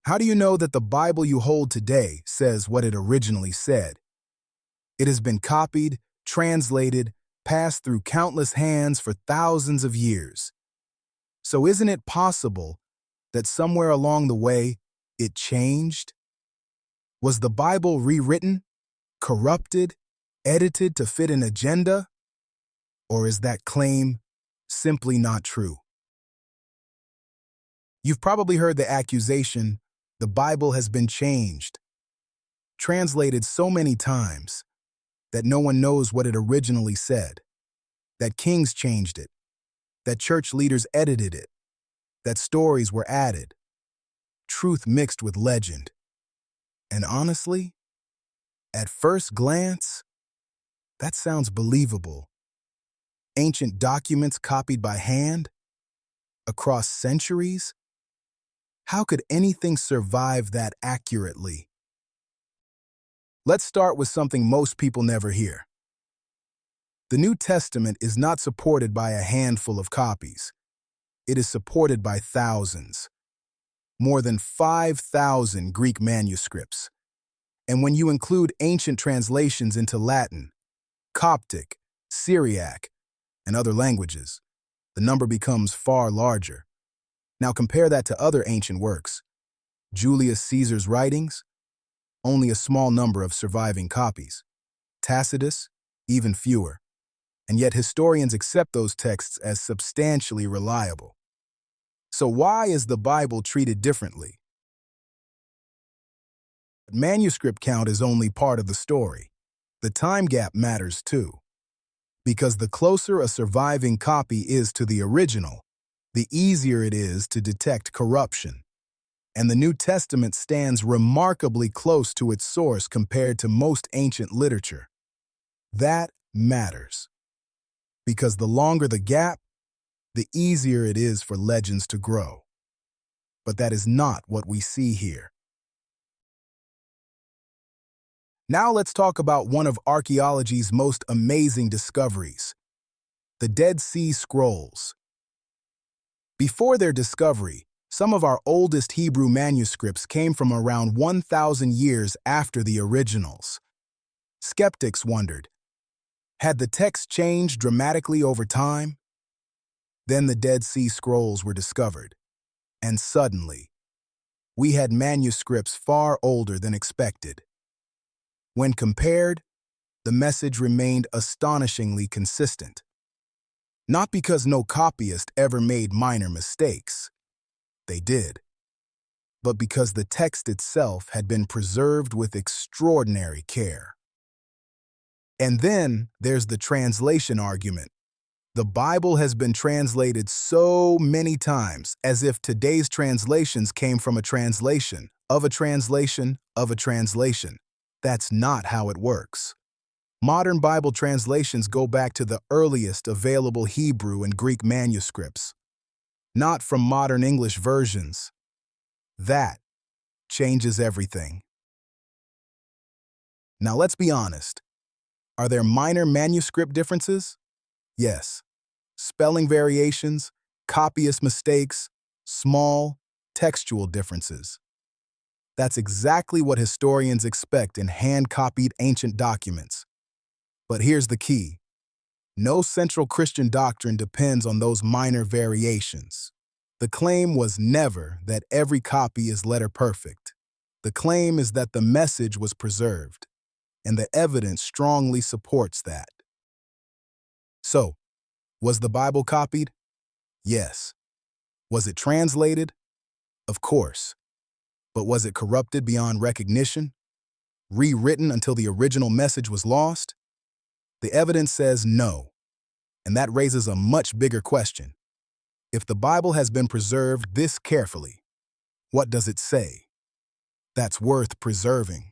How do you know that the Bible you hold today says what it originally said? It has been copied, translated, passed through countless hands for thousands of years. So isn't it possible that somewhere along the way it changed? Was the Bible rewritten, corrupted, edited to fit an agenda? Or is that claim simply not true? You've probably heard the accusation, the Bible has been changed, translated so many times that no one knows what it originally said, that kings changed it, that church leaders edited it, that stories were added, truth mixed with legend. And honestly, at first glance, that sounds believable. Ancient documents copied by hand? Across centuries? How could anything survive that accurately? Let's start with something most people never hear. The New Testament is not supported by a handful of copies. It is supported by thousands. More than 5,000 Greek manuscripts. And when you include ancient translations into Latin, Coptic, Syriac, and other languages, the number becomes far larger. Now compare that to other ancient works. Julius Caesar's writings, only a small number of surviving copies. Tacitus, even fewer. And yet historians accept those texts as substantially reliable. So why is the Bible treated differently? Manuscript count is only part of the story. The time gap matters too. Because the closer a surviving copy is to the original, the easier it is to detect corruption. And the New Testament stands remarkably close to its source compared to most ancient literature. That matters. Because the longer the gap, the easier it is for legends to grow. But that is not what we see here. Now let's talk about one of archaeology's most amazing discoveries, the Dead Sea Scrolls. Before their discovery, some of our oldest Hebrew manuscripts came from around 1,000 years after the originals. Skeptics wondered, had the text changed dramatically over time? Then the Dead Sea Scrolls were discovered, and suddenly, we had manuscripts far older than expected. When compared, the message remained astonishingly consistent. Not because no copyist ever made minor mistakes. They did. But because the text itself had been preserved with extraordinary care. And then there's the translation argument. The Bible has been translated so many times as if today's translations came from a translation, of a translation, of a translation. That's not how it works. Modern Bible translations go back to the earliest available Hebrew and Greek manuscripts, not from modern English versions. That changes everything. Now let's be honest. Are there minor manuscript differences? Yes. Spelling variations, copyist mistakes, small, textual differences. That's exactly what historians expect in hand-copied ancient documents. But here's the key. No central Christian doctrine depends on those minor variations. The claim was never that every copy is letter perfect. The claim is that the message was preserved, and the evidence strongly supports that. So, was the Bible copied? Yes. Was it translated? Of course. But was it corrupted beyond recognition? Rewritten until the original message was lost? The evidence says no, and that raises a much bigger question. If the Bible has been preserved this carefully, what does it say? That's worth preserving.